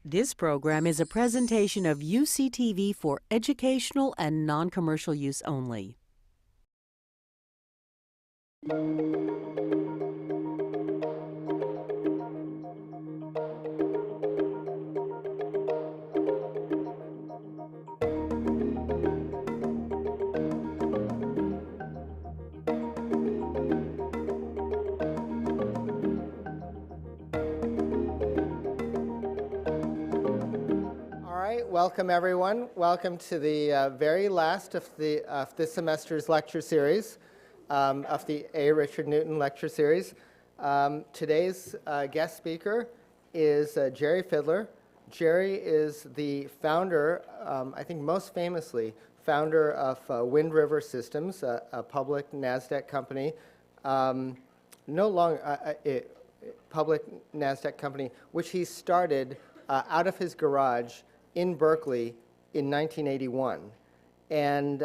This program is a presentation of UCTV for educational and non-commercial use only. Welcome everyone. Welcome to the very last of this semester's lecture series, of the A. Richard Newton lecture series. Today's guest speaker is Jerry Fiddler. Jerry is the founder, I think most famously, founder of Wind River Systems, a public NASDAQ company, public NASDAQ company, which he started out of his garage in Berkeley in 1981. And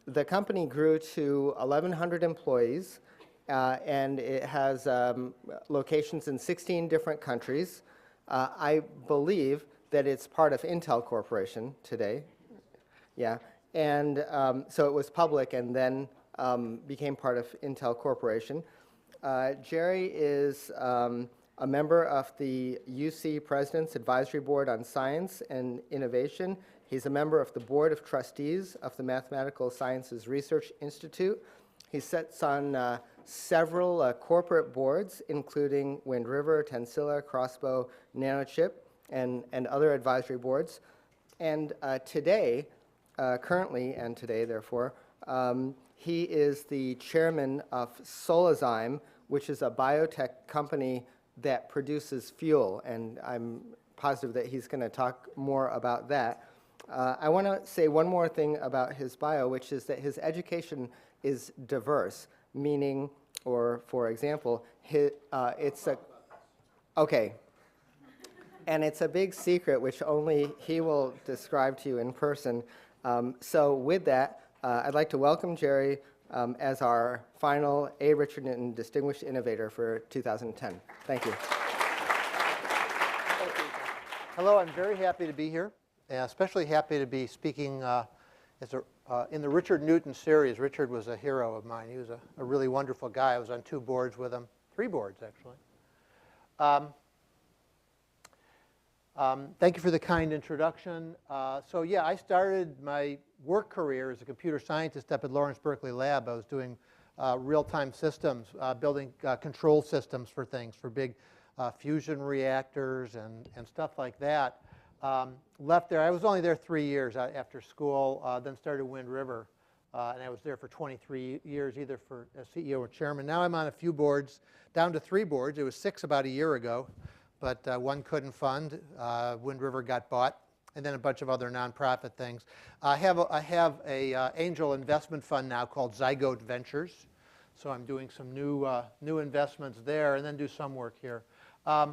the company grew to 1,100 employees, and it has locations in 16 different countries. I believe that it's part of Intel Corporation today. Yeah, and so it was public and then became part of Intel Corporation. Jerry is a member of the UC President's Advisory Board on Science and Innovation. He's a member of the Board of Trustees of the Mathematical Sciences Research Institute. He sits on several corporate boards, including Wind River, Tensila, Crossbow, Nanochip, and other advisory boards. And currently, therefore, he is the chairman of Solazyme, which is a biotech company that produces fuel, and I'm positive that he's going to talk more about that. I want to say one more thing about his bio, which is that his education is diverse, meaning, or for example, and it's a big secret which only he will describe to you in person. So with that, I'd like to welcome Jerry as our final A. Richard Newton Distinguished Innovator for 2010. Thank you. Thank you. Hello, I'm very happy to be here, and especially happy to be speaking in the Richard Newton series. Richard was a hero of mine. He was a really wonderful guy. I was on 2 boards with him, 3 boards actually. Thank you for the kind introduction. So yeah, I started my work career as a computer scientist up at Lawrence Berkeley Lab. I was doing real-time systems, building control systems for things, for big fusion reactors and stuff like that. Left there. I was only there 3 years after school, then started Wind River. And I was there for 23 years, either for as CEO or chairman. Now I'm on a few boards, down to 3 boards. It was 6 about a year ago. But one couldn't fund. Wind River got bought, and then a bunch of other nonprofit things. I have a angel investment fund now called Zygote Ventures, so I'm doing some new investments there, and then do some work here. As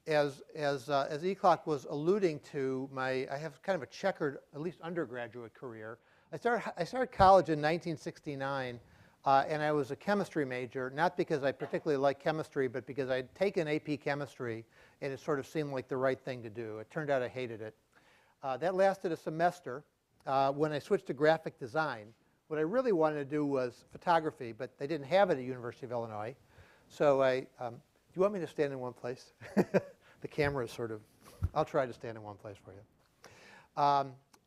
Eclock was alluding to, I have kind of a checkered, at least undergraduate career. I started college in 1969. And I was a chemistry major, not because I particularly liked chemistry, but because I'd taken AP chemistry, and it sort of seemed like the right thing to do. It turned out I hated it. That lasted a semester. When I switched to graphic design, what I really wanted to do was photography, but they didn't have it at University of Illinois. So do you want me to stand in one place? The camera is sort of, I'll try to stand in one place for you.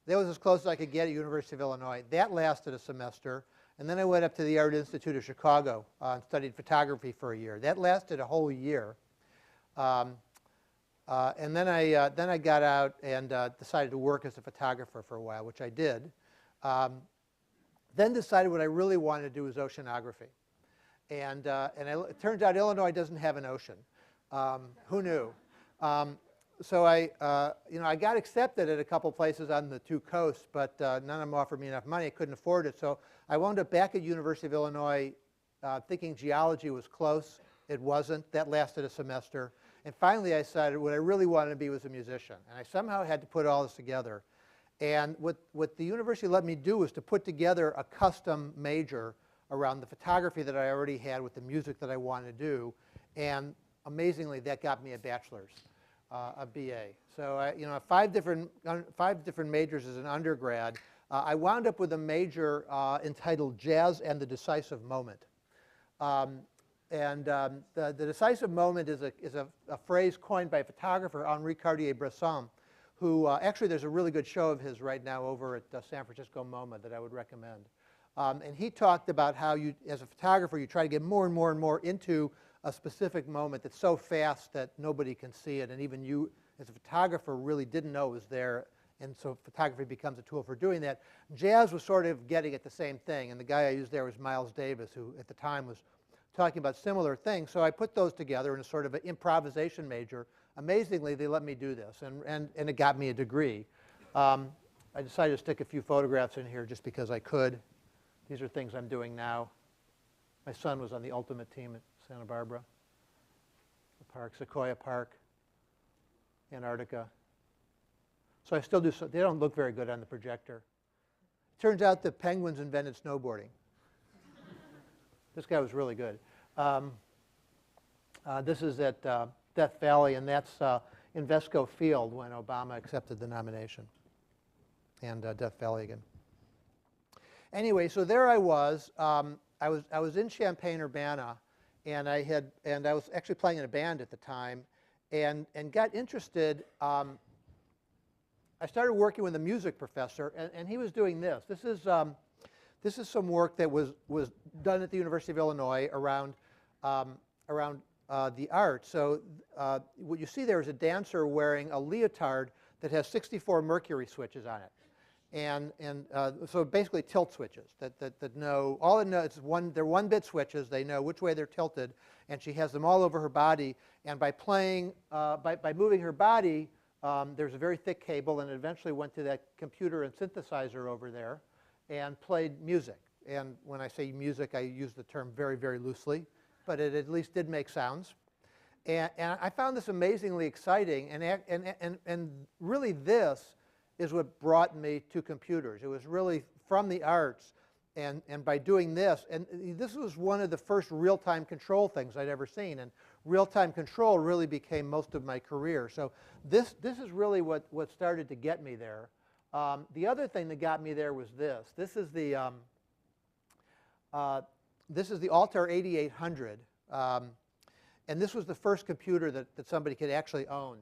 That was as close as I could get at University of Illinois. That lasted a semester. And then I went up to the Art Institute of Chicago and studied photography for a year. That lasted a whole year. And then I got out and decided to work as a photographer for a while, which I did. Then decided what I really wanted to do was oceanography. And it turns out Illinois doesn't have an ocean. Who knew? So I got accepted at a couple places on the 2 coasts, but none of them offered me enough money. I couldn't afford it. So I wound up back at University of Illinois thinking geology was close. It wasn't. That lasted a semester. And finally, I decided what I really wanted to be was a musician. And I somehow had to put all this together. And what the university let me do was to put together a custom major around the photography that I already had with the music that I wanted to do. And amazingly, that got me a bachelor's, a BA. So I 5 different majors as an undergrad. I wound up with a major entitled Jazz and the Decisive Moment. The decisive moment is a phrase coined by photographer Henri Cartier-Bresson, who actually there's a really good show of his right now over at San Francisco MoMA that I would recommend. And he talked about how you, as a photographer, you try to get more and more and more into a specific moment that's so fast that nobody can see it, and even you, as a photographer, really didn't know it was there. And so photography becomes a tool for doing that. Jazz was sort of getting at the same thing, and the guy I used there was Miles Davis, who at the time was talking about similar things. So I put those together in a sort of an improvisation major. Amazingly, they let me do this, and it got me a degree. I decided to stick a few photographs in here just because I could. These are things I'm doing now. My son was on the ultimate team at Santa Barbara, the park, Sequoia Park, Antarctica. So I still do, they don't look very good on the projector. It turns out that penguins invented snowboarding. This guy was really good. This is at Death Valley, and that's in Vesco Field when Obama accepted the nomination, and Death Valley again. Anyway, so there I was. I was in Champaign-Urbana, and I was actually playing in a band at the time, and got interested. I started working with a music professor, and he was doing this. This is some work that was done at the University of Illinois around the art. So what you see there is a dancer wearing a leotard that has 64 mercury switches on it. And so basically tilt switches that know, all it knows, they're 1-bit switches. They know which way they're tilted, and she has them all over her body. And by playing, by moving her body, there's a very thick cable, and it eventually went to that computer and synthesizer over there and played music. And when I say music, I use the term very, very loosely, but it at least did make sounds. And I found this amazingly exciting, and really this is what brought me to computers. It was really from the arts, and by doing this, and this was one of the first real-time control things I'd ever seen, and real-time control really became most of my career. So this is really what started to get me there. The other thing that got me there was this. This is the Altair 8800, and this was the first computer that somebody could actually own.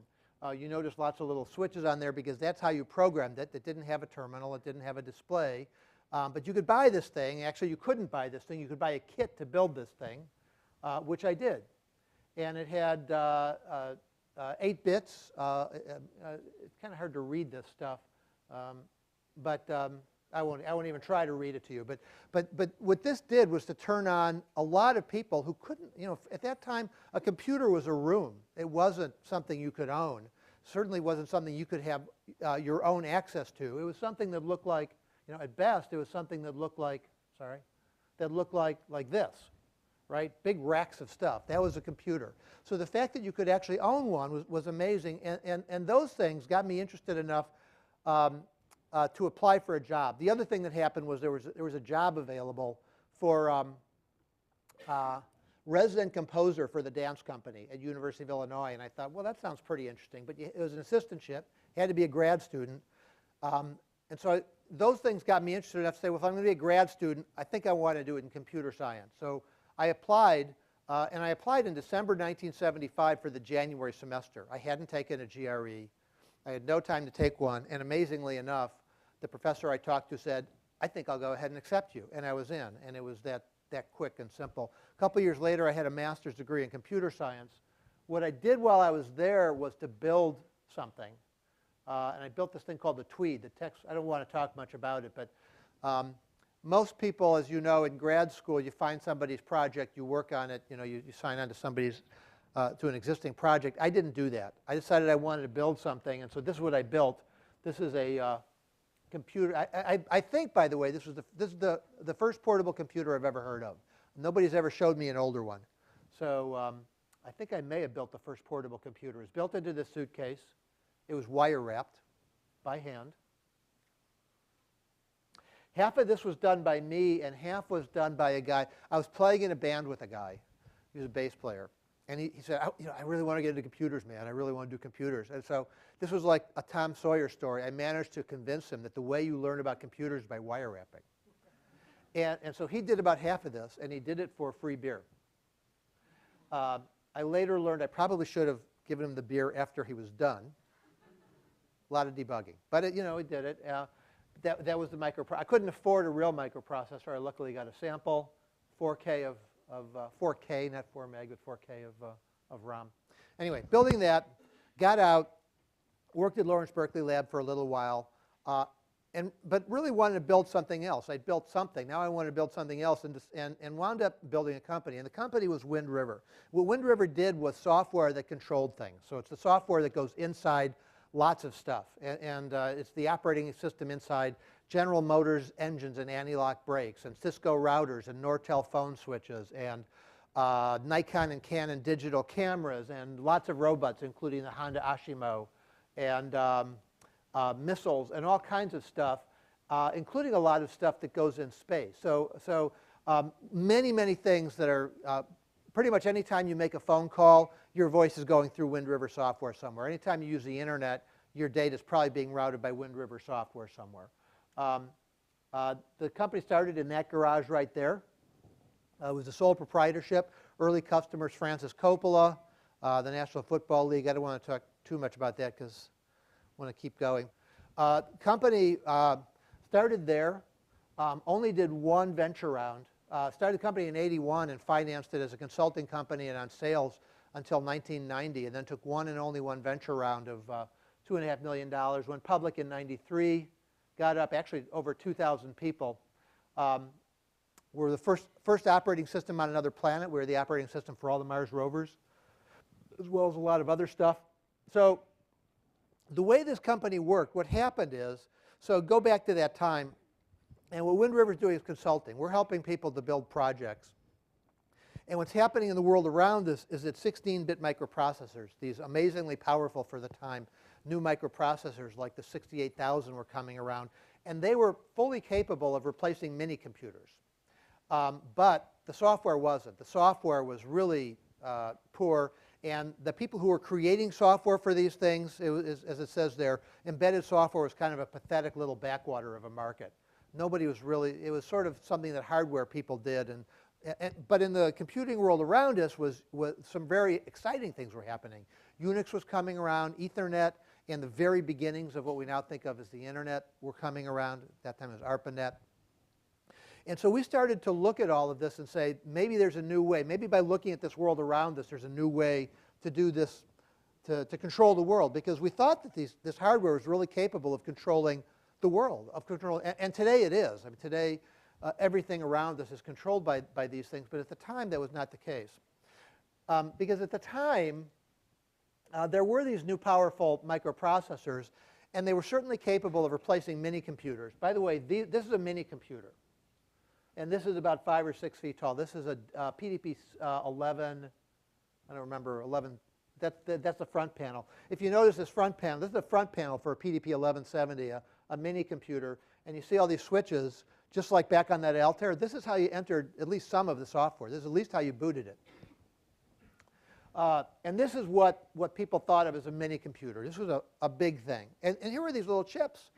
You notice lots of little switches on there because that's how you programmed it. It didn't have a terminal. It didn't have a display. But you could buy this thing. Actually, you couldn't buy this thing. You could buy a kit to build this thing, which I did. And it had 8 bits. It's kind of hard to read this stuff. But I won't even try to read it to you. But what this did was to turn on a lot of people who couldn't, at that time, a computer was a room. It wasn't something you could own. Certainly wasn't something you could have your own access to. It was something that looked like, at best, it was something that looked like, like this, right? Big racks of stuff. That was a computer. So the fact that you could actually own one was amazing. And those things got me interested enough to apply for a job. The other thing that happened was there was a job available for resident composer for the dance company at University of Illinois, and I thought, well, that sounds pretty interesting. But it was an assistantship, had to be a grad student, and so those things got me interested enough to say, well, if I'm going to be a grad student, I think I want to do it in computer science. So I applied, and I applied in December 1975 for the January semester. I hadn't taken a GRE. I had no time to take one, and amazingly enough, the professor I talked to said, I think I'll go ahead and accept you, and I was in, and it was that quick and simple. A couple years later, I had a master's degree in computer science. What I did while I was there was to build something, and I built this thing called the Tweed. The text, I don't want to talk much about it, but most people, as you know, in grad school, you find somebody's project, you work on it, you sign on to somebody's to an existing project. I didn't do that. I decided I wanted to build something, and so this is what I built. This is a computer. I think, by the way, this is the first portable computer I've ever heard of. Nobody's ever showed me an older one. So I think I may have built the first portable computer. It was built into this suitcase. It was wire wrapped by hand. Half of this was done by me, and half was done by a guy. I was playing in a band with a guy. He was a bass player. And he said, I really want to get into computers, man. I really want to do computers. And so this was like a Tom Sawyer story. I managed to convince him that the way you learn about computers is by wire wrapping. And so he did about half of this, and he did it for free beer. I later learned I probably should have given him the beer after he was done. A lot of debugging. But, he did it. That was the microprocessor. I couldn't afford a real microprocessor. I luckily got a sample, 4K of 4K, not 4 meg, but 4K of ROM. Anyway, building that, got out, worked at Lawrence Berkeley Lab for a little while, but really wanted to build something else. I'd built something. Now I wanted to build something else and wound up building a company. And the company was Wind River. What Wind River did was software that controlled things. So it's the software that goes inside lots of stuff. And it's the operating system inside General Motors engines and anti-lock brakes, and Cisco routers, and Nortel phone switches, and Nikon and Canon digital cameras, and lots of robots, including the Honda Ashimo, and missiles, and all kinds of stuff, including a lot of stuff that goes in space. So many, many things that are pretty much any time you make a phone call, your voice is going through Wind River software somewhere. Anytime you use the internet, your data is probably being routed by Wind River software somewhere. The company started in that garage right there. It was a sole proprietorship. Early customers, Francis Coppola, the National Football League. I don't want to talk too much about that because I want to keep going. Company started there, only did one venture round. Started the company in '81 and financed it as a consulting company and on sales until 1990, and then took one and only one venture round of $2.5 million. Went public in '93, got up actually over 2,000 people. We're the first operating system on another planet. We're the operating system for all the Mars rovers, as well as a lot of other stuff. So the way this company worked, what happened is, so go back to that time, and what Wind River is doing is consulting. We're helping people to build projects. And what's happening in the world around us is that 16-bit microprocessors, these amazingly powerful for the time, new microprocessors like the 68,000 were coming around, and they were fully capable of replacing mini computers. But the software wasn't. The software was really poor, and the people who were creating software for these things, as it says there, embedded software was kind of a pathetic little backwater of a market. Nobody was really, it was sort of something that hardware people did, but in the computing world around us was some very exciting things were happening. Unix was coming around, Ethernet, and the very beginnings of what we now think of as the internet were coming around. At that time it was ARPANET. And so we started to look at all of this and say, maybe there's a new way. Maybe by looking at this world around us, there's a new way to do this, to control the world. Because we thought that this hardware was really capable of controlling the world, and today it is. I mean, today everything around us is controlled by these things, but at the time that was not the case. Because at the time, there were these new powerful microprocessors, and they were certainly capable of replacing mini computers. By the way, this is a mini computer, and this is about 5 or 6 feet tall. This is a PDP 11, I don't remember, 11. That's the front panel. If you notice this front panel, this is the front panel for a PDP 1170, a mini computer, and you see all these switches, just like back on that Altair. This is how you entered at least some of the software. This is at least how you booted it. And this is what people thought of as a mini computer. This was a big thing. And here were these little chips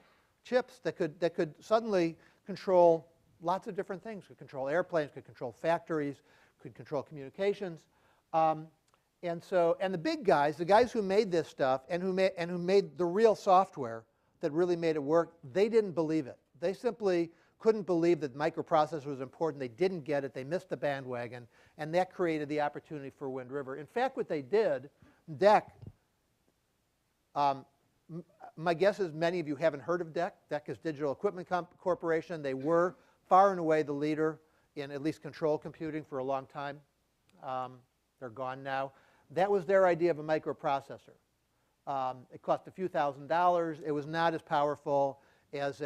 that could suddenly control lots of different things. Could control airplanes, could control factories, could control communications. And the big guys, the guys who made this stuff and who made the real software that really made it work, they didn't believe it. They simply couldn't believe that microprocessor was important. They didn't get it. They missed the bandwagon, and that created the opportunity for Wind River. In fact, what they did, DEC, my guess is many of you haven't heard of DEC. DEC is Digital Equipment Corporation. They were far and away the leader in at least control computing for a long time. They're gone now. That was their idea of a microprocessor. It cost a few $1,000s. It was not as powerful as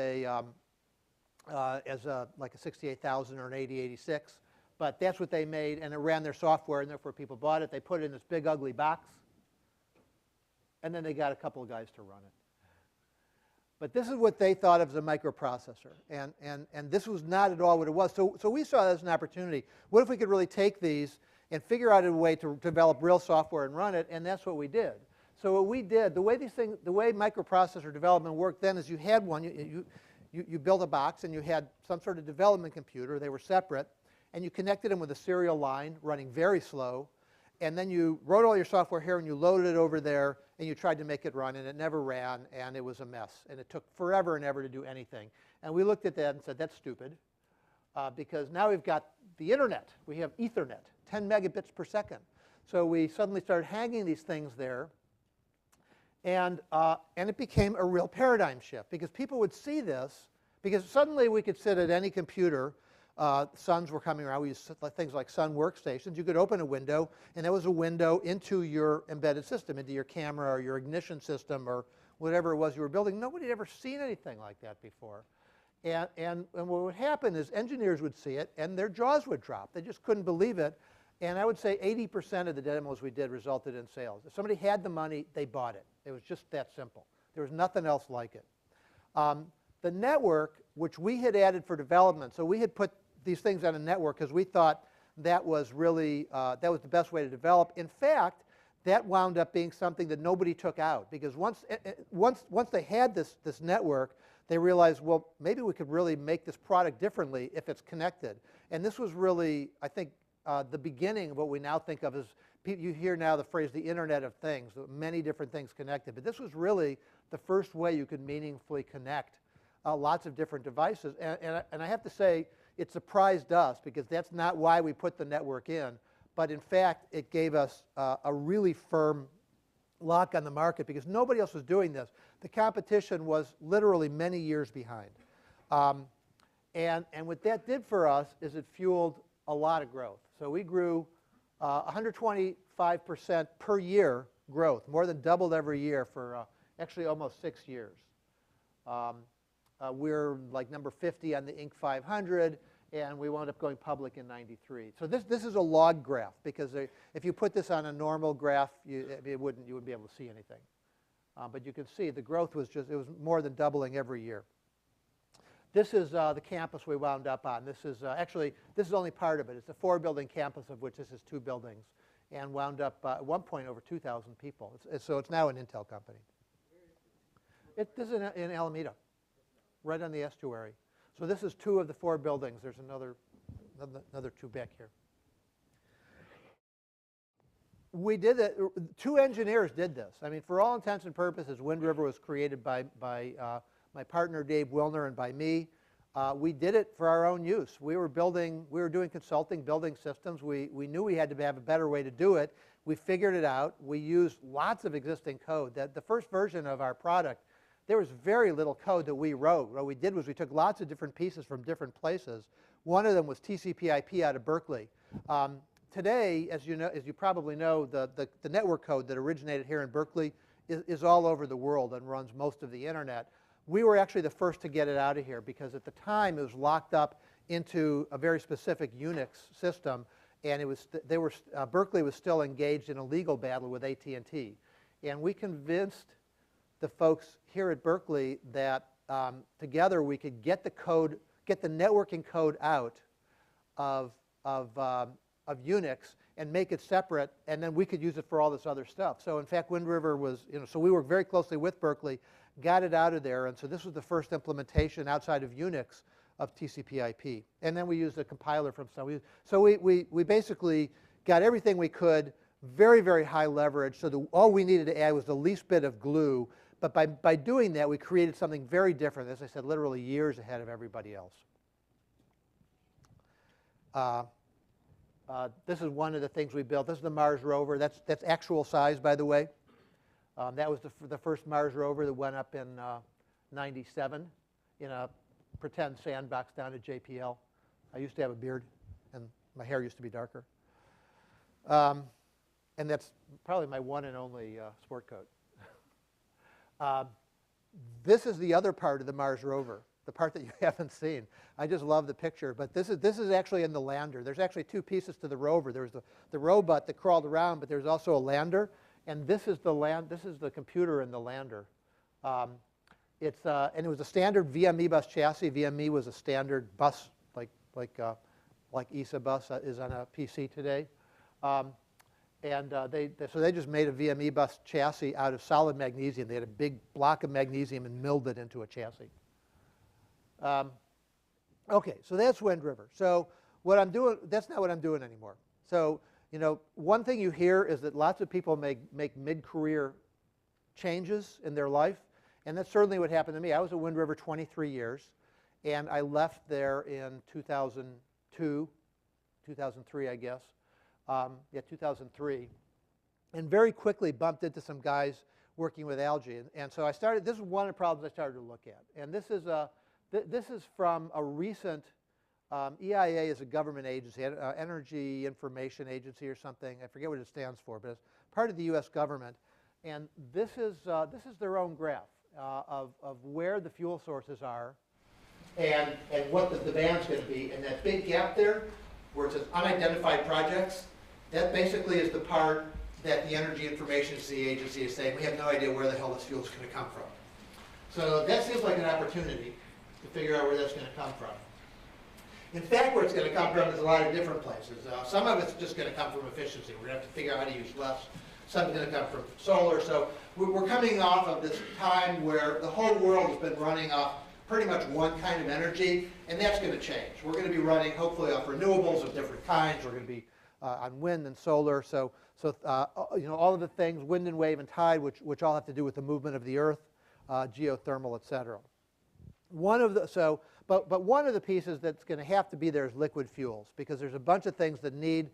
like a 68,000 or an 8086, but that's what they made, and it ran their software, and therefore people bought it. They put it in this big ugly box, and then they got a couple of guys to run it. But this is what they thought of as a microprocessor, and this was not at all what it was. So we saw it as an opportunity. What if we could really take these and figure out a way to develop real software and run it, and that's what we did. So what we did, the way microprocessor development worked then is you had one, you built a box and you had some sort of development computer, they were separate, and you connected them with a serial line running very slow, and then you wrote all your software here and you loaded it over there and you tried to make it run, and it never ran, and it was a mess, and it took forever and ever to do anything. And we looked at that and said, that's stupid, because now we've got the internet. We have Ethernet, 10 megabits per second. So we suddenly started hanging these things there, and it became a real paradigm shift, because people would see this, because suddenly we could sit at any computer. Suns were coming around. We used things like Sun workstations. You could open a window, and there was a window into your embedded system, into your camera or your ignition system or whatever it was you were building. Nobody had ever seen anything like that before. And what would happen is engineers would see it, and their jaws would drop. They just couldn't believe it. And I would say 80% of the demos we did resulted in sales. If somebody had the money, they bought it. It was just that simple. There was nothing else like it. The network, which we had added for development, so we had put these things on a network because we thought that was really, that was the best way to develop. In fact, that wound up being something that nobody took out, because once they had this network, they realized, well, maybe we could really make this product differently if it's connected. And this was really, I think, the beginning of what we now think of as, you hear now the phrase the Internet of Things, many different things connected. But this was really the first way you could meaningfully connect lots of different devices. And I have to say, it surprised us, because that's not why we put the network in. But in fact, it gave us a really firm lock on the market, because nobody else was doing this. The competition was literally many years behind. And what that did for us is it fueled a lot of growth. So we grew 125% per year growth, more than doubled every year for actually almost 6 years. We're like number 50 on the Inc. 500, and we wound up going public in '93. So this is a log graph, because if you put this on a normal graph, you wouldn't be able to see anything. But you can see the growth was just, it was more than doubling every year. This is the campus we wound up on. This is actually, this is only part of it. It's a 4-building campus, of which this is 2 buildings, and wound up at one point over 2,000 people. So it's now an Intel company. This is in Alameda, right on the estuary. So this is 2 of the 4 buildings. There's another 2 back here. We did it. 2 engineers did this. I mean, for all intents and purposes, Wind River was created by my partner Dave Wilner and by me. We did it for our own use. We were doing consulting, building systems. We knew we had to have a better way to do it. We figured it out. We used lots of existing code. The first version of our product, there was very little code that we wrote. What we did was we took lots of different pieces from different places. One of them was TCP/IP out of Berkeley. Today, as you probably know, the network code that originated here in Berkeley is all over the world and runs most of the internet. We were actually the first to get it out of here, because at the time it was locked up into a very specific Unix system, and Berkeley was still engaged in a legal battle with AT&T. And we convinced the folks here at Berkeley that together we could get the networking code out of Unix and make it separate, and then we could use it for all this other stuff. So in fact, Wind River was, so we worked very closely with Berkeley, got it out of there, and so this was the first implementation outside of Unix of TCP/IP. And then we used a compiler from some. So we basically got everything we could, very, very high leverage, so all we needed to add was the least bit of glue. But by doing that, we created something very different, as I said, literally years ahead of everybody else. This is one of the things we built. This is the Mars rover. That's actual size, by the way. That was the first Mars rover that went up in '97 in a pretend sandbox down at JPL. I used to have a beard, and my hair used to be darker. And that's probably my one and only sport coat. This is the other part of the Mars rover, the part that you haven't seen. I just love the picture, but this is actually in the lander. There's actually 2 pieces to the rover. There's the robot that crawled around, but there's also a lander, and this is the computer in the lander. And it was a standard VME bus chassis. VME was a standard bus like ESA bus is on a PC today. So they just made a VME bus chassis out of solid magnesium. They had a big block of magnesium and milled it into a chassis. Okay, so that's Wind River. So what I'm doing, that's not what I'm doing anymore. So, you know, one thing you hear is that lots of people make mid-career changes in their life, and that's certainly what happened to me. I was at Wind River 23 years, and I left there in 2002, 2003, I guess. Yeah, 2003, and very quickly bumped into some guys working with algae. And so I started, this is one of the problems I started to look at. And this is from a recent, EIA is a government agency, Energy Information Agency or something. I forget what it stands for, but it's part of the US government. And this is their own graph of where the fuel sources are and what the demand's going to be. And that big gap there, where it says unidentified projects, that basically is the part that the Energy Information Agency is saying, we have no idea where the hell this fuel is going to come from. So that seems like an opportunity to figure out where that's going to come from. In fact, where it's going to come from is a lot of different places. Some of it's just going to come from efficiency. We're going to have to figure out how to use less. Some is going to come from solar. So we're coming off of this time where the whole world has been running off pretty much one kind of energy, and that's going to change. We're going to be running, hopefully, off renewables of different kinds. We're going to be on wind and solar. So you know, all of the things, wind and wave and tide, which all have to do with the movement of the Earth, geothermal, et cetera. But one of the pieces that's going to have to be there is liquid fuels, because there's a bunch of things that need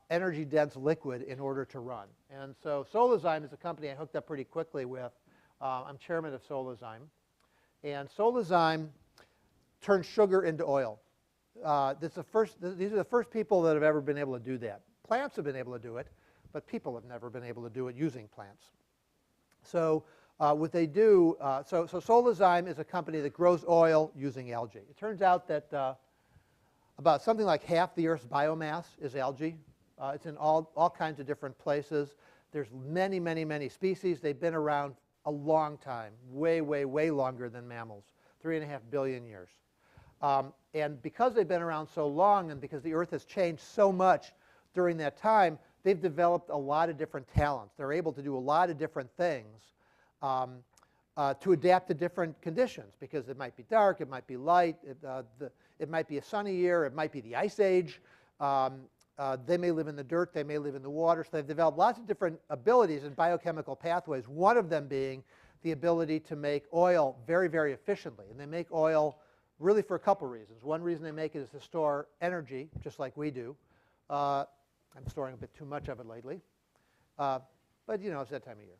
energy-dense liquid in order to run. And so Solazyme is a company I hooked up pretty quickly with. I'm chairman of Solazyme. And Solazyme turns sugar into oil. These are the first people that have ever been able to do that. Plants have been able to do it, but people have never been able to do it using plants. So what they do, so Solazyme is a company that grows oil using algae. It turns out that about something like half the Earth's biomass is algae. It's in all kinds of different places. There's many, many, many species. They've been around a long time, way, way, way longer than mammals, 3.5 billion years. And because they've been around so long, and because the Earth has changed so much during that time, they've developed a lot of different talents. They're able to do a lot of different things to adapt to different conditions, because it might be dark, it might be light, it might be a sunny year, it might be the Ice Age. They may live in the dirt, they may live in the water. So they've developed lots of different abilities in biochemical pathways, one of them being the ability to make oil very, very efficiently. And they make oil really for a couple reasons. One reason they make it is to store energy, just like we do. I'm storing a bit too much of it lately. But, you know, it's that time of year.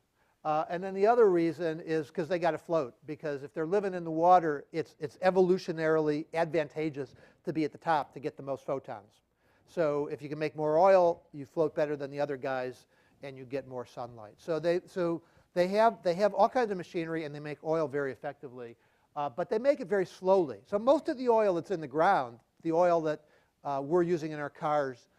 And then the other reason is because they got to float. Because if they're living in the water, it's evolutionarily advantageous to be at the top to get the most photons. So if you can make more oil, you float better than the other guys, and you get more sunlight. So they have all kinds of machinery, and they make oil very effectively. But they make it very slowly. So most of the oil that's in the ground, the oil that we're using in our cars,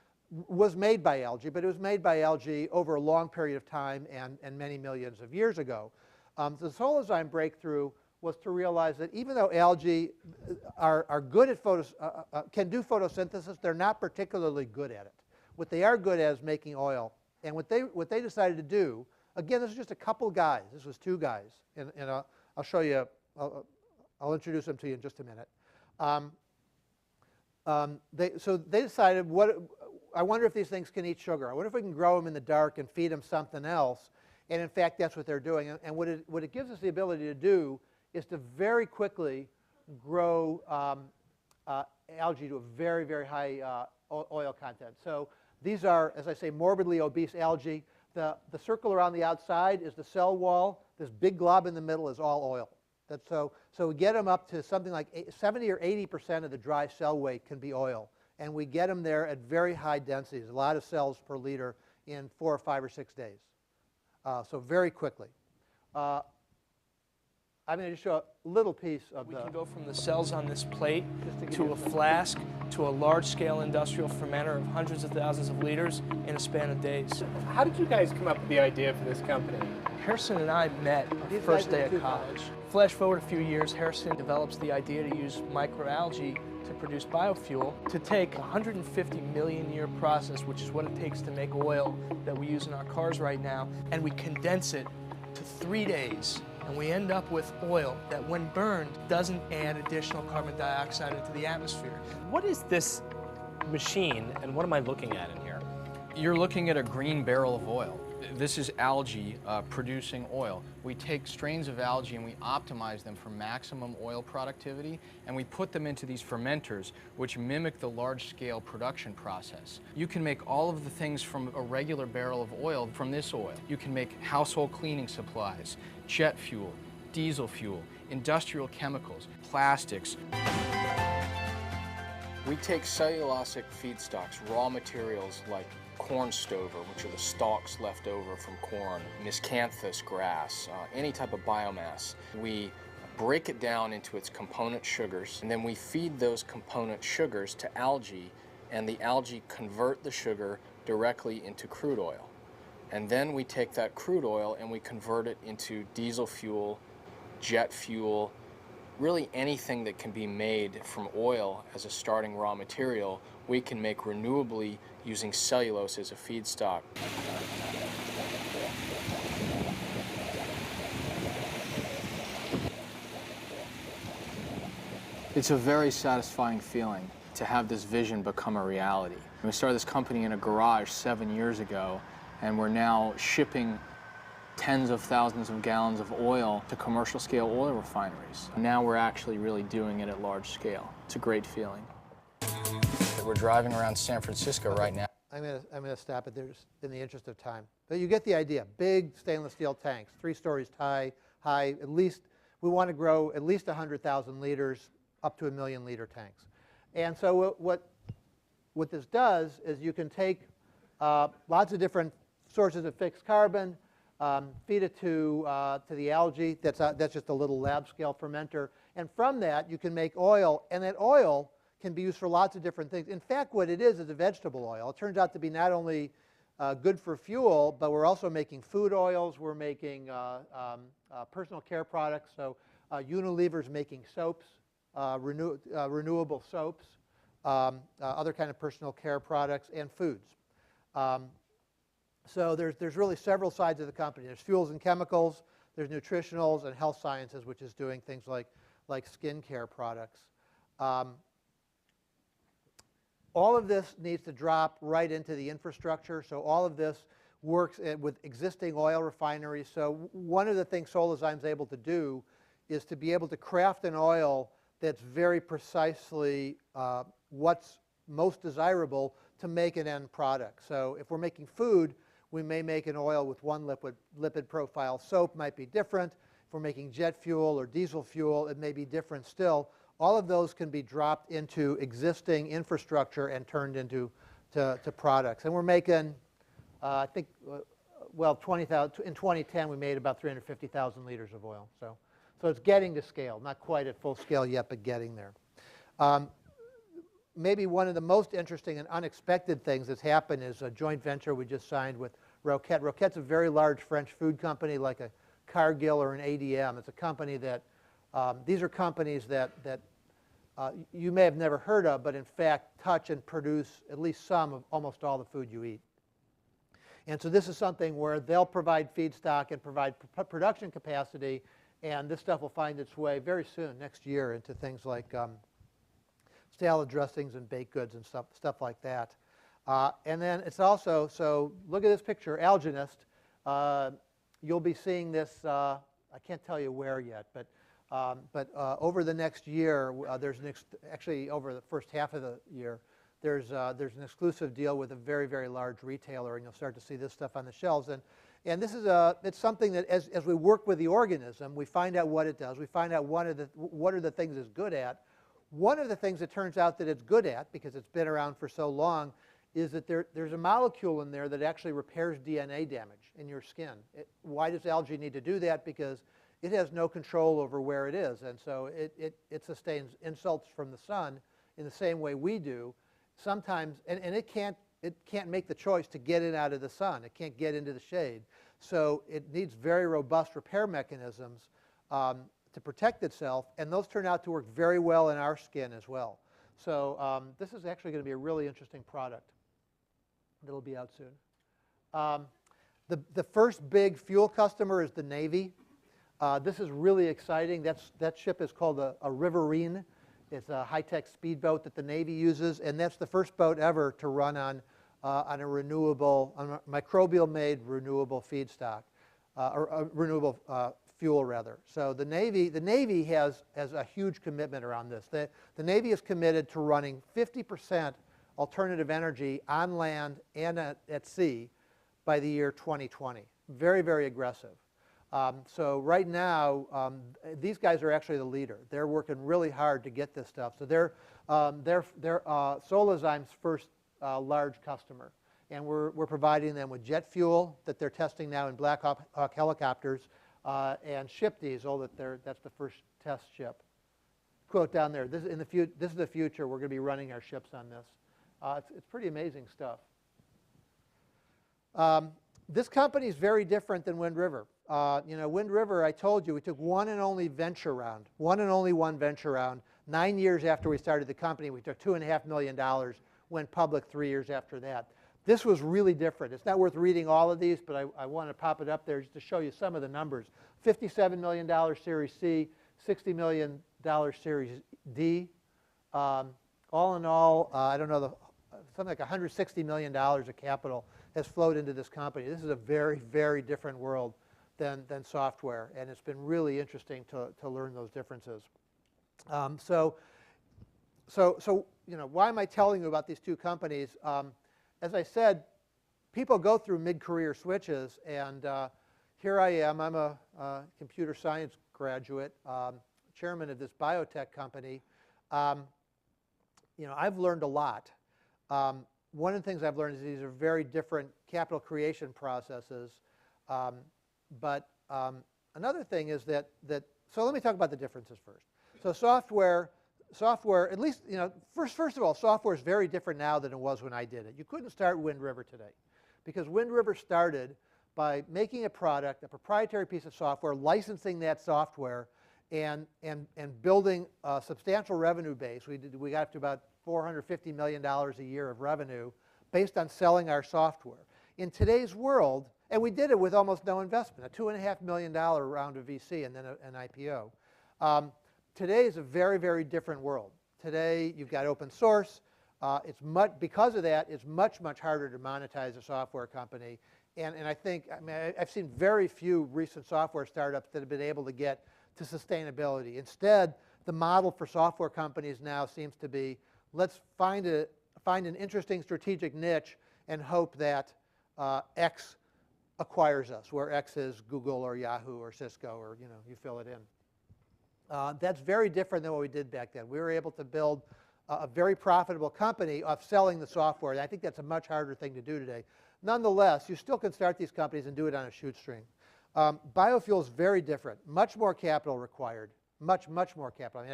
was made by algae, but it was made by algae over a long period of time and many millions of years ago. The Solazyme breakthrough was to realize that even though algae are good at can do photosynthesis, they're not particularly good at it. What they are good at is making oil. And what they decided to do, again, this is just a couple guys. This was two guys, and I'll show you. I'll introduce them to you in just a minute. So they decided, I wonder if these things can eat sugar. I wonder if we can grow them in the dark and feed them something else. And in fact, that's what they're doing. And what it gives us the ability to do is to very quickly grow algae to a very, very high oil content. So these are, as I say, morbidly obese algae. The circle around the outside is the cell wall. This big glob in the middle is all oil. So we get them up to something like 70 or 80% of the dry cell weight can be oil. And we get them there at very high densities, a lot of cells per liter in 4 or 5 or 6 days. So very quickly. I'm going to just show a little piece of We can go from the cells on this plate to a flask to a large-scale industrial fermenter of hundreds of thousands of liters in a span of days. How did you guys come up with the idea for this company? Harrison and I met the first day of college. Flash forward a few years, Harrison develops the idea to use microalgae to produce biofuel, to take a 150 million year process, which is what it takes to make oil that we use in our cars right now, and we condense it to 3 days. And we end up with oil that, when burned, doesn't add additional carbon dioxide into the atmosphere. What is this machine, and what am I looking at in here? You're looking at a green barrel of oil. This is algae producing oil. We take strains of algae and we optimize them for maximum oil productivity, and we put them into these fermenters, which mimic the large-scale production process. You can make all of the things from a regular barrel of oil from this oil. You can make household cleaning supplies, jet fuel, diesel fuel, industrial chemicals, plastics. We take cellulosic feedstocks, raw materials like corn stover, which are the stalks left over from corn, miscanthus grass, any type of biomass. We break it down into its component sugars, and then we feed those component sugars to algae, and the algae convert the sugar directly into crude oil. And then we take that crude oil and we convert it into diesel fuel, jet fuel, really anything that can be made from oil as a starting raw material, we can make renewably using cellulose as a feedstock. It's a very satisfying feeling to have this vision become a reality. We started this company in a garage 7 years ago, and we're now shipping tens of thousands of gallons of oil to commercial scale oil refineries. Now we're actually really doing it at large scale. It's a great feeling. We're driving around San Francisco right now. I'm gonna stop it there just in the interest of time. But you get the idea. Big stainless steel tanks, 3 stories high, at least, we want to grow at least 100,000 liters up to 1 million liter tanks. And so what this does is you can take lots of different sources of fixed carbon, feed it to the algae. That's just a little lab scale fermenter. And from that, you can make oil. And that oil can be used for lots of different things. In fact, what it is a vegetable oil. It turns out to be not only good for fuel, but we're also making food oils. We're making personal care products. So Unilever's making soaps, renewable soaps, other kind of personal care products, and foods. So there's really several sides of the company. There's fuels and chemicals, there's nutritionals, and health sciences, which is doing things like skincare products. All of this needs to drop right into the infrastructure. So all of this works with existing oil refineries. So one of the things Solazyme's able to do is to be able to craft an oil that's very precisely what's most desirable to make an end product. So if we're making food, we may make an oil with one lipid profile. Soap might be different. If we're making jet fuel or diesel fuel, it may be different still. All of those can be dropped into existing infrastructure and turned into products. And we're making, I think, well, 20,000. In 2010, we made about 350,000 liters of oil. So it's getting to scale. Not quite at full scale yet, but getting there. Maybe one of the most interesting and unexpected things that's happened is a joint venture we just signed with Roquette. Roquette's a very large French food company like a Cargill or an ADM. It's a company that, these are companies that you may have never heard of, but in fact touch and produce at least some of almost all the food you eat. And so this is something where they'll provide feedstock and provide production capacity, and this stuff will find its way very soon, next year, into things like salad dressings and baked goods and stuff like that. And then it's also, so look at this picture, Alginist. You'll be seeing this, I can't tell you where yet, but over the next year, there's actually over the first half of the year, there's an exclusive deal with a very, very large retailer, and you'll start to see this stuff on the shelves. And this is it's something that as we work with the organism, we find out what it does. We find out what are the things it's good at. One of the things it turns out that it's good at, because it's been around for so long, is that there's a molecule in there that actually repairs DNA damage in your skin. Why does algae need to do that? Because it has no control over where it is, and so it sustains insults from the sun in the same way we do. Sometimes, and it can't make the choice to get in out of the sun. It can't get into the shade. So it needs very robust repair mechanisms to protect itself, and those turn out to work very well in our skin as well. So this is actually going to be a really interesting product that'll be out soon. The first big fuel customer is the Navy. This is really exciting. That ship is called a Riverine. It's a high-tech speedboat that the Navy uses, and that's the first boat ever to run on a microbial-made renewable feedstock, or renewable fuel, rather. So the Navy has a huge commitment around this. The Navy is committed to running 50% alternative energy on land and at sea by the year 2020. Very, very aggressive. So right now, these guys are actually the leader. They're working really hard to get this stuff. So they're Solazyme's first large customer. And we're providing them with jet fuel that they're testing now in Black Hawk helicopters and ship diesel that's the first test ship. Quote down there, this is the future. We're going to be running our ships on this. It's pretty amazing stuff. This company is very different than Wind River. Wind River, I told you, we took one and only venture round, one venture round. 9 years after we started the company, we took $2.5 million, went public 3 years after that. This was really different. It's not worth reading all of these, but I want to pop it up there just to show you some of the numbers. $57 million Series C, $60 million Series D. All in all, I don't know, something like $160 million of capital has flowed into this company. This is a very, very different world than software, and it's been really interesting to learn those differences. So why am I telling you about these two companies? As I said, people go through mid-career switches, and here I am. I'm a computer science graduate, chairman of this biotech company. I've learned a lot. One of the things I've learned is these are very different capital creation processes. But another thing is so let me talk about the differences first. So software, at least, first of all, software is very different now than it was when I did it. You couldn't start Wind River today, because Wind River started by making a product, a proprietary piece of software, licensing that software, and building a substantial revenue base. We got up to about $450 million a year of revenue based on selling our software. In today's world, and we did it with almost no investment, a $2.5 million round of VC and then an IPO. Today is a very, very different world. Today, you've got open source. Because of that, it's much, much harder to monetize a software company. And I've seen very few recent software startups that have been able to get to sustainability. Instead, the model for software companies now seems to be, let's find an interesting strategic niche and hope that X acquires us, where X is Google or Yahoo or Cisco, or you fill it in. That's very different than what we did back then. We were able to build a very profitable company off selling the software. And I think that's a much harder thing to do today. Nonetheless, you still can start these companies and do it on a shoestring. Biofuel is very different. Much more capital required. Much, much more capital.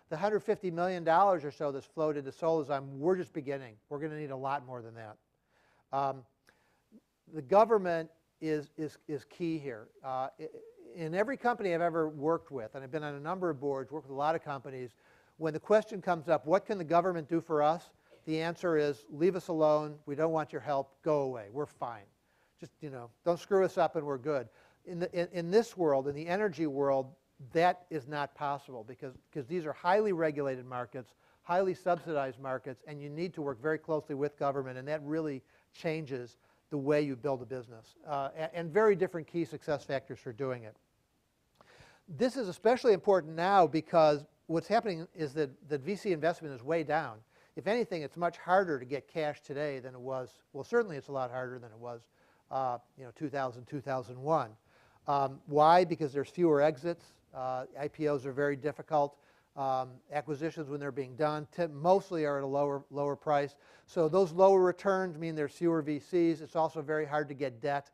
The $150 million or so that's flowed into Solazyme, we're just beginning. We're going to need a lot more than that. The government is key here. In every company I've ever worked with, and I've been on a number of boards, worked with a lot of companies, when the question comes up, what can the government do for us? The answer is, leave us alone. We don't want your help. Go away. We're fine. Just, don't screw us up and we're good. In this world, in the energy world, that is not possible because these are highly regulated markets, highly subsidized markets, and you need to work very closely with government, and that really changes the way you build a business, and very different key success factors for doing it. This is especially important now because what's happening is that VC investment is way down. If anything, it's much harder to get cash today than it was. Well, certainly it's a lot harder than it was 2000, 2001. Why? Because there's fewer exits. IPOs are very difficult. Acquisitions, when they're being done, mostly are at a lower price. So those lower returns mean there's fewer VCs. It's also very hard to get debt.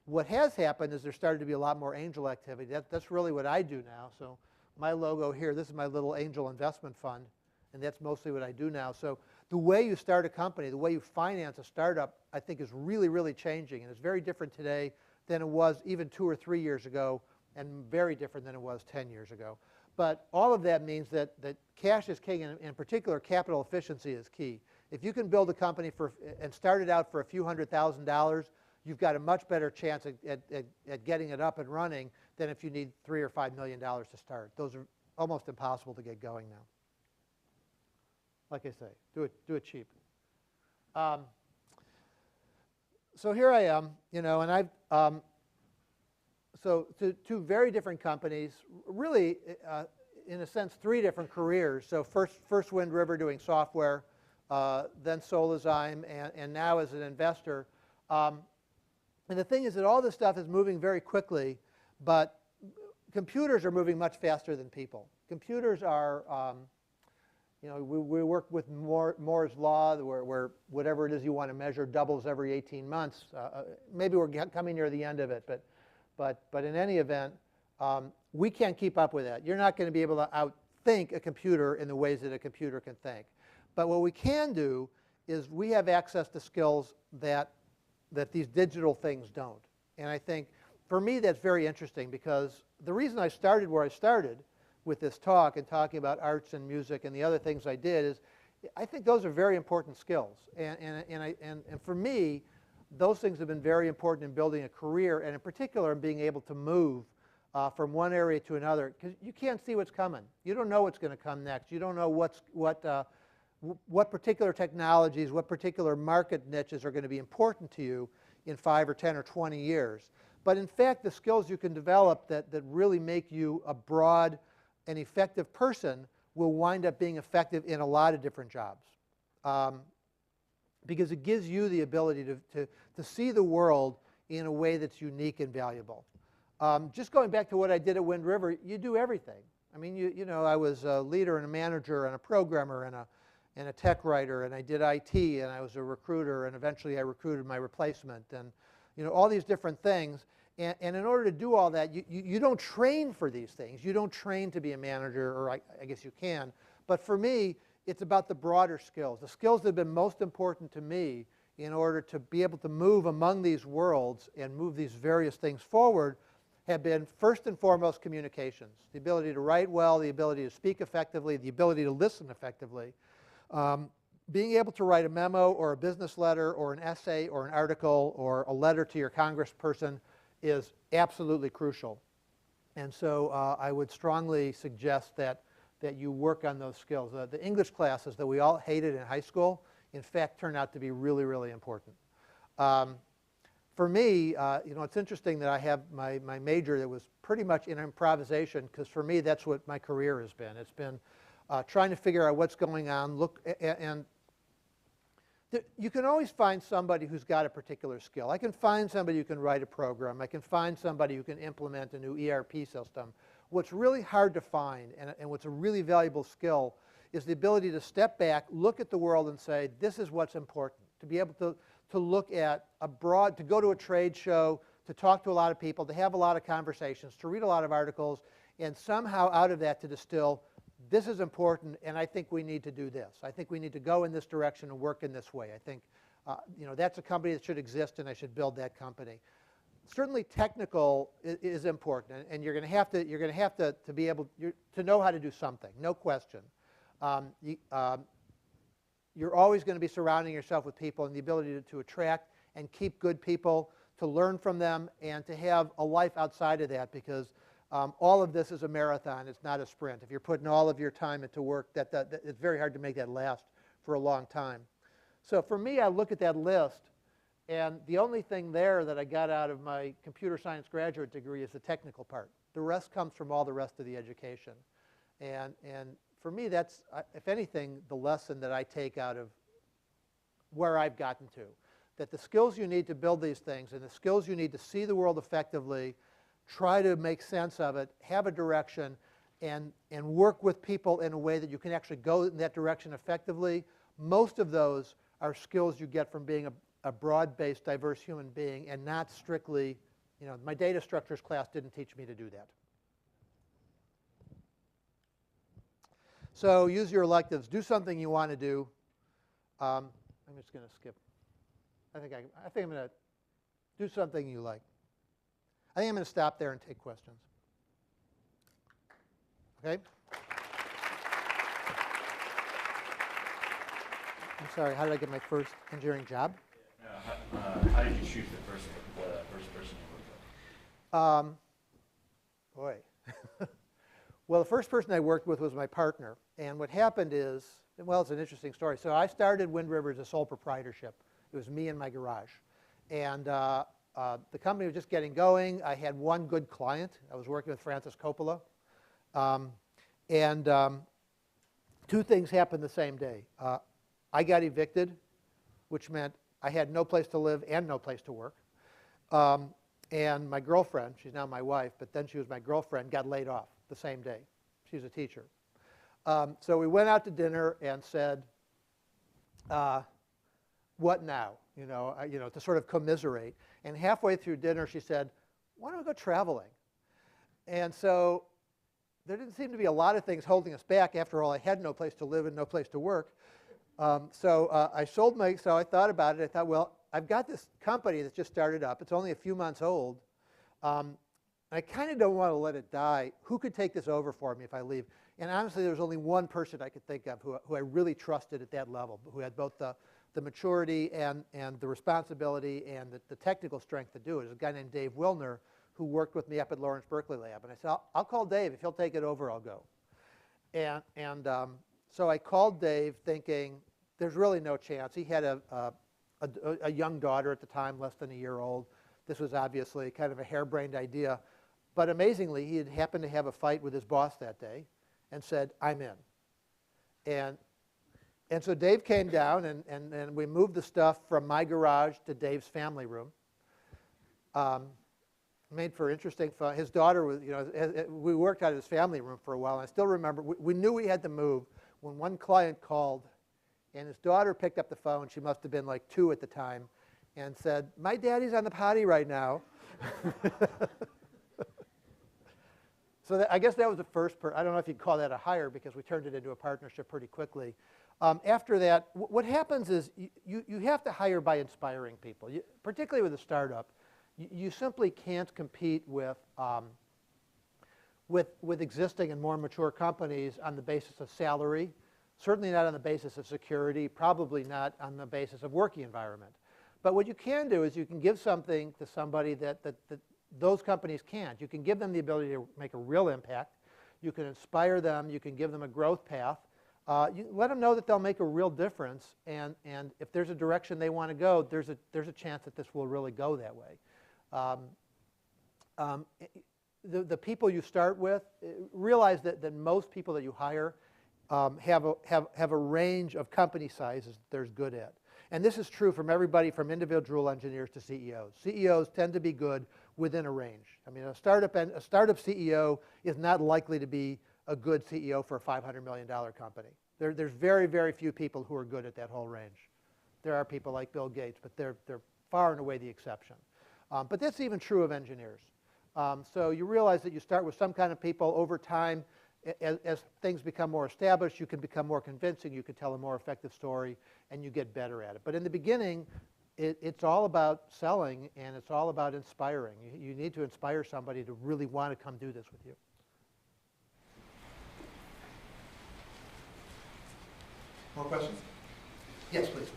What has happened is there started to be a lot more angel activity. That's really what I do now. So my logo here, this is my little angel investment fund, and that's mostly what I do now. So the way you start a company, the way you finance a startup, I think is really, really changing. And it's very different today than it was even 2 or 3 years ago, and very different than it was 10 years ago. But all of that means that cash is king, and in particular, capital efficiency is key. If you can build a company and start it out for a few $100,000, you've got a much better chance at getting it up and running than if you need $3 or $5 million to start. Those are almost impossible to get going now. Like I say, do it cheap. So here I am, you know, and I've so two very different companies, really, in a sense, 3 different careers. So first Wind River doing software, then Solazyme, and now as an investor. And the thing is that all this stuff is moving very quickly, but computers are moving much faster than people. Computers are, you know, we work with Moore's law, where whatever it is you want to measure doubles every 18 months. Maybe we're coming near the end of it, but in any event, we can't keep up with that. You're not going to be able to outthink a computer in the ways that a computer can think. But what we can do is we have access to skills that these digital things don't. And I think, for me, that's very interesting, because the reason I started where I started with this talk and talking about arts and music and the other things I did is I think those are very important skills. And for me, those things have been very important in building a career, and in particular in being able to move from one area to another, because you can't see what's coming. You don't know what's going to come next. You don't know what particular technologies, what particular market niches are going to be important to you in 5 or 10 or 20 years. But in fact, the skills you can develop that really make you a broad and effective person will wind up being effective in a lot of different jobs. Because it gives you the ability to see the world in a way that's unique and valuable. Just going back to what I did at Wind River, you do everything. I mean, you know, I was a leader and a manager and a programmer and a tech writer, and I did IT, and I was a recruiter, and eventually I recruited my replacement, and you know, all these different things. And in order to do all that, you don't train for these things. You don't train to be a manager, or I guess you can. But for me, it's about the broader skills. The skills that have been most important to me in order to be able to move among these worlds and move these various things forward have been, first and foremost, communications. The ability to write well, the ability to speak effectively, the ability to listen effectively. Being able to write a memo or a business letter or an essay or an article or a letter to your congressperson is absolutely crucial. And so I would strongly suggest that you work on those skills. The English classes that we all hated in high school, in fact, turn out to be really, really important. For me, you know, it's interesting that I have my major that was pretty much in improvisation, because for me, that's what my career has been. It's been trying to figure out what's going on, you can always find somebody who's got a particular skill. I can find somebody who can write a program. I can find somebody who can implement a new ERP system. What's really hard to find, and what's a really valuable skill, is the ability to step back, look at the world, and say, this is what's important. To be able to look at to go to a trade show, to talk to a lot of people, to have a lot of conversations, to read a lot of articles, and somehow out of that to distill, this is important, and I think we need to do this. I think we need to go in this direction and work in this way. I think you know, that's a company that should exist, and I should build that company. Certainly, technical is important, and you're going to have to be able to know how to do something. No question. You're always going to be surrounding yourself with people, and the ability to attract and keep good people, to learn from them, and to have a life outside of that, because all of this is a marathon. It's not a sprint. If you're putting all of your time into work, it's very hard to make that last for a long time. So for me, I look at that list, and the only thing there that I got out of my computer science graduate degree is the technical part. The rest comes from all the rest of the education. And for me, that's, if anything, the lesson that I take out of where I've gotten to. That the skills you need to build these things, and the skills you need to see the world effectively, try to make sense of it, have a direction, and work with people in a way that you can actually go in that direction effectively. Most of those are skills you get from being a broad-based, diverse human being, and not strictly, you know, my data structures class didn't teach me to do that. So use your electives. Do something you want to do. I'm just going to skip. I think I'm going to do something you like. I think I'm going to stop there and take questions. Okay? I'm sorry, how did I get my first engineering job? How did you choose the first person you worked with? Boy. Well, the first person I worked with was my partner. And what happened is, well, it's an interesting story. So I started Wind River as a sole proprietorship. It was me and my garage. And the company was just getting going. I had one good client. I was working with Francis Coppola. Two things happened the same day. I got evicted, which meant I had no place to live and no place to work. And my girlfriend, she's now my wife, but then she was my girlfriend, got laid off the same day. She's a teacher. So we went out to dinner and said, what now? To sort of commiserate. And halfway through dinner, she said, why don't we go traveling? And so there didn't seem to be a lot of things holding us back. After all, I had no place to live and no place to work. So I thought about it. I thought, well, I've got this company that's just started up. It's only a few months old. I kind of don't want to let it die. Who could take this over for me if I leave? And honestly, there was only one person I could think of who I really trusted at that level, who had both the maturity and the responsibility and the technical strength to do it. It was a guy named Dave Wilner who worked with me up at Lawrence Berkeley Lab. And I said, I'll call Dave. If he'll take it over, I'll go. So I called Dave thinking there's really no chance. He had a young daughter at the time, less than a year old. This was obviously kind of a harebrained idea. But amazingly, he had happened to have a fight with his boss that day and said, I'm in. And so Dave came down, and we moved the stuff from my garage to Dave's family room. Made for interesting fun. His daughter was, we worked out of his family room for a while. And I still remember, we knew we had to move when one client called, and his daughter picked up the phone. She must have been like 2 at the time, and said, my daddy's on the potty right now. So I guess that was the first I don't know if you'd call that a hire, because we turned it into a partnership pretty quickly. After that, what happens is you have to hire by inspiring people, particularly with a startup. You simply can't compete with existing and more mature companies on the basis of salary, certainly not on the basis of security, probably not on the basis of working environment. But what you can do is you can give something to somebody that those companies can't. You can give them the ability to make a real impact. You can inspire them. You can give them a growth path. You let them know that they'll make a real difference. And if there's a direction they want to go, there's a chance that this will really go that way. The people you start with, realize that most people that you hire have a range of company sizes that they're good at. And this is true from everybody from individual engineers to CEOs. CEOs tend to be good within a range. I mean, a startup CEO is not likely to be a good CEO for a $500 million company. There's very, very few people who are good at that whole range. There are people like Bill Gates, but they're far and away the exception. But that's even true of engineers. So you realize that you start with some kind of people. Over time, as things become more established, you can become more convincing, you can tell a more effective story, and you get better at it. But in the beginning, it's all about selling, and it's all about inspiring. You need to inspire somebody to really want to come do this with you. More questions? Yes, please.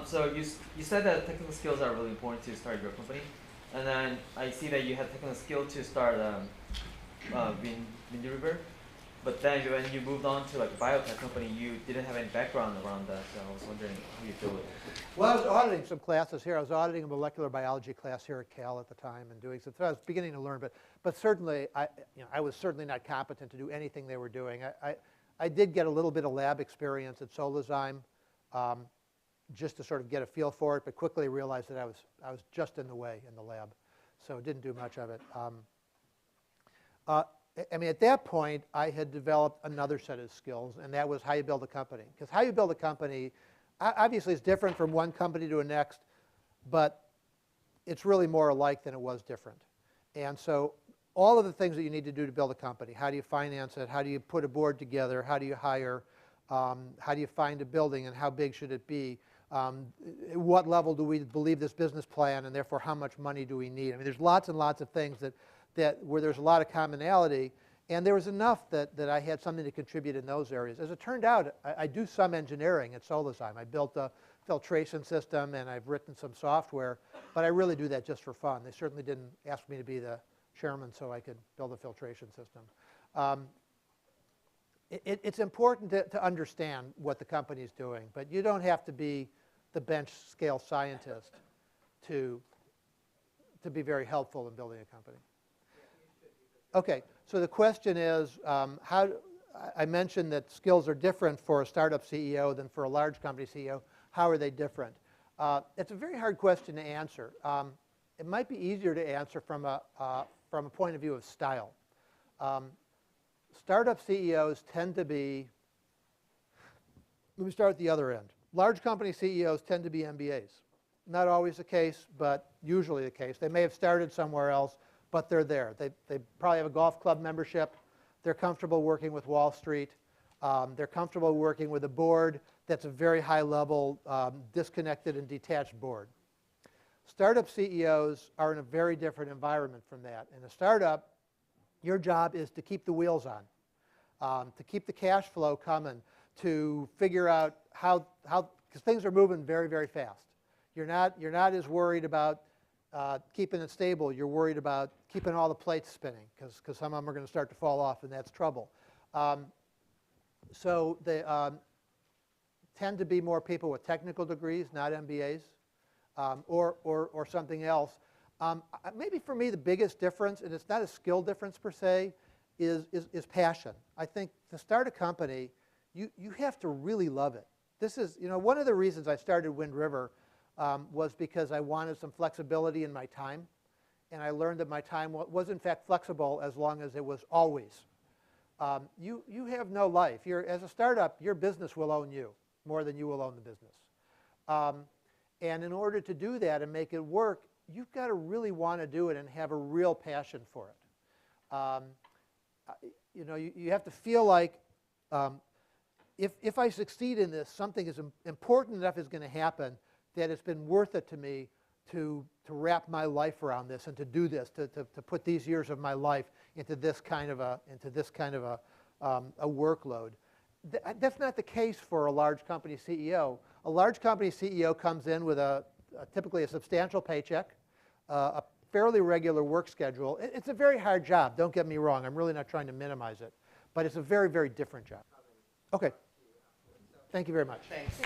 So you said that technical skills are really important to start your company, and then I see that you had technical skill to start Wind River, but then when you moved on to like a biotech company, you didn't have any background around that, so I was wondering how you feel it. Well, I was auditing some classes here. I was auditing a molecular biology class here at Cal at the time, and doing some. So I was beginning to learn, but certainly I was certainly not competent to do anything they were doing. I did get a little bit of lab experience at Solazyme, just to sort of get a feel for it, but quickly realized that I was just in the way in the lab, so didn't do much of it. I mean, at that point, I had developed another set of skills, and that was how you build a company. Because how you build a company, obviously, is different from one company to the next, but it's really more alike than it was different. And so all of the things that you need to do to build a company, how do you finance it, how do you put a board together, how do you hire, how do you find a building, and how big should it be, what level do we believe this business plan, and therefore how much money do we need. I mean, there's lots and lots of things that where there's a lot of commonality, And there was enough that I had something to contribute in those areas. As it turned out, I do some engineering at Solazyme. I built a filtration system, and I've written some software, but I really do that just for fun. They certainly didn't ask me to be the chairman so I could build a filtration system. It's important to understand what the company's doing, but you don't have to be the bench scale scientist to be very helpful in building a company. Okay, so the question is, I mentioned that skills are different for a startup CEO than for a large company CEO. How are they different? It's a very hard question to answer. It might be easier to answer from a point of view of style. Startup CEOs tend to be, let me start at the other end. Large company CEOs tend to be MBAs. Not always the case, but usually the case. They may have started somewhere else, but they're there. They probably have a golf club membership. They're comfortable working with Wall Street. They're comfortable working with a board that's a very high level, disconnected and detached board. Startup CEOs are in a very different environment from that. In a startup, your job is to keep the wheels on, to keep the cash flow coming, to figure out how because things are moving very, very fast. You're not as worried about keeping it stable. You're worried about keeping all the plates spinning because some of them are going to start to fall off, and that's trouble. So they tend to be more people with technical degrees, not MBAs, or something else. Maybe for me the biggest difference, and it's not a skill difference per se, is passion. I think to start a company, you have to really love it. This is, one of the reasons I started Wind River was because I wanted some flexibility in my time, and I learned that my time was in fact flexible as long as it was always. You have no life. As a startup, your business will own you more than you will own the business. And in order to do that and make it work, you've got to really want to do it and have a real passion for it. You have to feel like if I succeed in this, something is important enough is going to happen that it's been worth it to me to wrap my life around this and to do this, to put these years of my life into this kind of a workload. That's not the case for a large company CEO. A large company CEO comes in with typically a substantial paycheck, a fairly regular work schedule. It's a very hard job, don't get me wrong. I'm really not trying to minimize it. But it's a very, very different job. Okay. Thank you very much. Thanks.